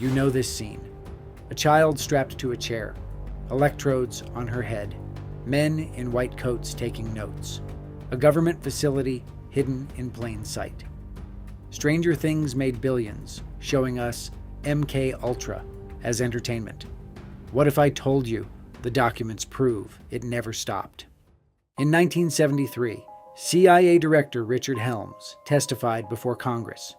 You know this scene. A child strapped to a chair, electrodes on her head, men in white coats taking notes. A government facility hidden in plain sight. Stranger Things made billions, showing us MK Ultra as entertainment. What if I told you the documents prove it never stopped? In 1973, CIA Director Richard Helms testified before Congress.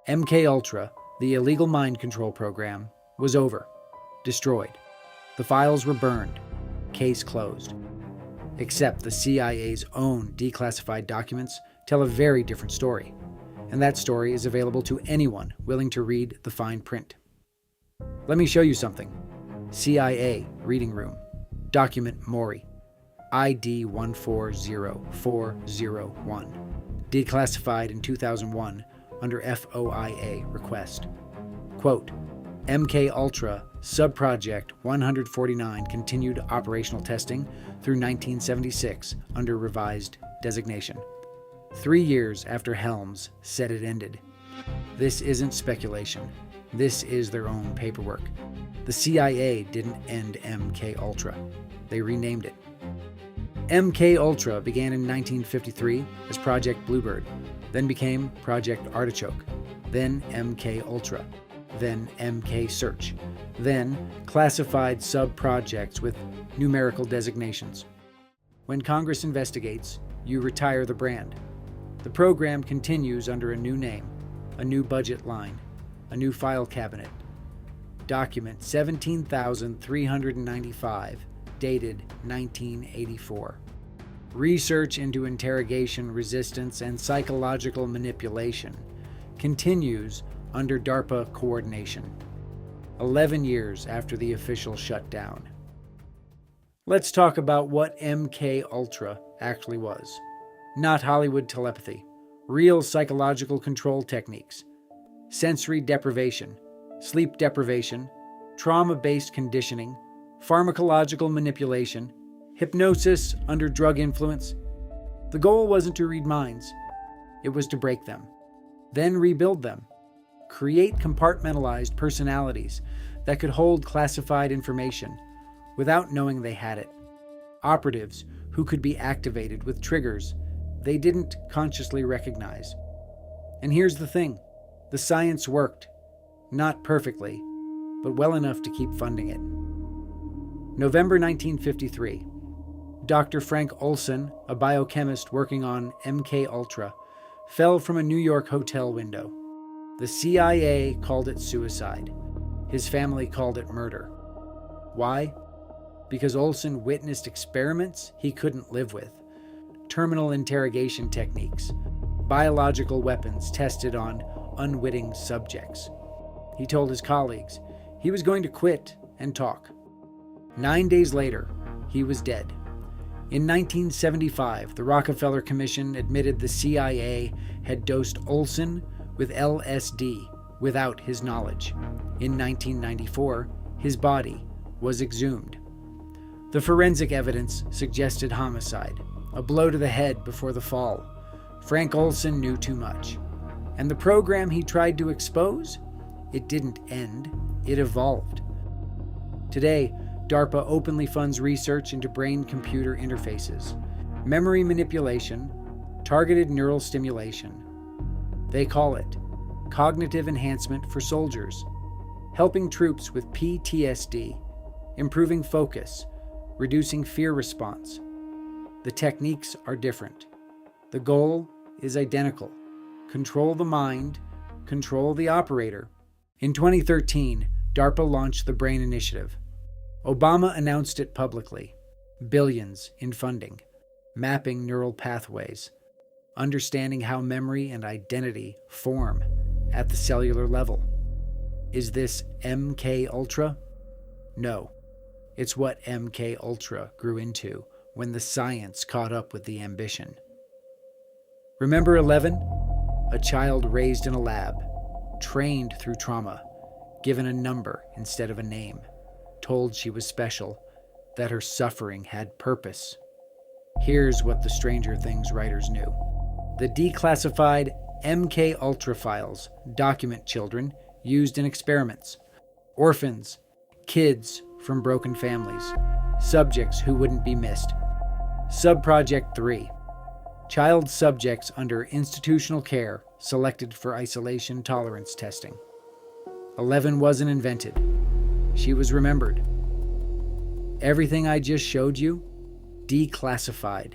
MK Ultra, the illegal mind control program, was over, destroyed. The files were burned, case closed. Except the CIA's own declassified documents tell a very different story, and that story is available to anyone willing to read the fine print. Let me show you something. CIA Reading Room, Document MORI, ID 140401, declassified in 2001 under FOIA request. Quote, MK Ultra subproject 149 continued operational testing through 1976 under revised designation. 3 years after Helms said it ended. This isn't speculation. This is their own paperwork. The CIA didn't end MK Ultra. They renamed it. MK Ultra began in 1953 as Project Bluebird, then became Project Artichoke, then MK Ultra, then MK Search, then classified sub-projects with numerical designations. When Congress investigates, you retire the brand. The program continues under a new name, a new budget line, a new file cabinet. Document 17,395, dated 1984. Research into interrogation resistance and psychological manipulation continues under DARPA coordination, 11 years after the official shutdown. Let's talk about what MK Ultra actually was. Not Hollywood telepathy, real psychological control techniques, sensory deprivation, sleep deprivation, trauma-based conditioning, pharmacological manipulation, hypnosis under drug influence. The goal wasn't to read minds, it was to break them, then rebuild them, create compartmentalized personalities that could hold classified information without knowing they had it. Operatives who could be activated with triggers they didn't consciously recognize. And here's the thing, the science worked, not perfectly, but well enough to keep funding it. November 1953, Dr. Frank Olson, a biochemist working on MK Ultra, fell from a New York hotel window. The CIA called it suicide. His family called it murder. Why? Because Olson witnessed experiments he couldn't live with. Terminal interrogation techniques, biological weapons tested on unwitting subjects. He told his colleagues he was going to quit and talk. 9 days later, he was dead. In 1975, the Rockefeller Commission admitted the CIA had dosed Olson with LSD without his knowledge. In 1994, his body was exhumed. The forensic evidence suggested homicide, a blow to the head before the fall. Frank Olson knew too much. And the program he tried to expose? It didn't end, it evolved. Today, DARPA openly funds research into brain-computer interfaces, memory manipulation, targeted neural stimulation. They call it cognitive enhancement for soldiers, helping troops with PTSD, improving focus, reducing fear response. The techniques are different. The goal is identical. Control the mind, control the operator. In 2013, DARPA launched the Brain Initiative. Obama announced it publicly. Billions in funding, mapping neural pathways, understanding how memory and identity form at the cellular level. Is this MK Ultra? No. It's what MK Ultra grew into when the science caught up with the ambition. Remember 11? A child raised in a lab, trained through trauma, given a number instead of a name, told she was special, that her suffering had purpose. Here's what the Stranger Things writers knew. The declassified MK Ultra files document children used in experiments, orphans, kids from broken families, subjects who wouldn't be missed. Subproject 3. Child subjects under institutional care selected for isolation tolerance testing. 11 wasn't invented. She was remembered. Everything I just showed you, declassified,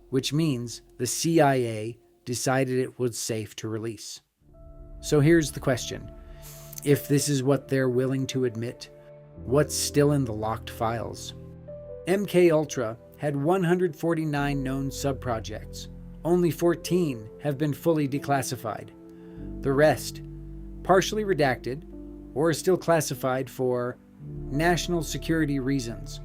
which means the CIA decided it was safe to release. So here's the question. If this is what they're willing to admit, what's still in the locked files? MKUltra had 149 known subprojects. Only 14 have been fully declassified. The rest, partially redacted, or still classified for national security reasons.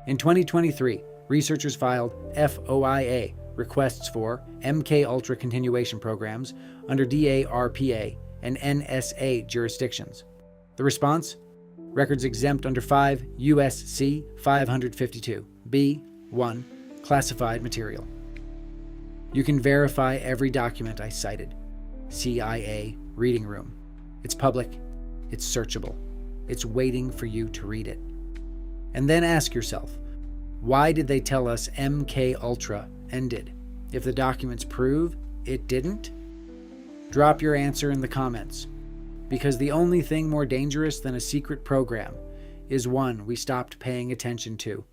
In 2023, researchers filed FOIA requests for MKUltra continuation programs under DARPA and NSA jurisdictions. The response? Records exempt under 5 U.S.C. 552, B.1, classified material. You can verify every document I cited. CIA reading room. It's public. It's searchable. It's waiting for you to read it. And then ask yourself, why did they tell us MKUltra ended if the documents prove it didn't? Drop your answer in the comments, because the only thing more dangerous than a secret program is one we stopped paying attention to.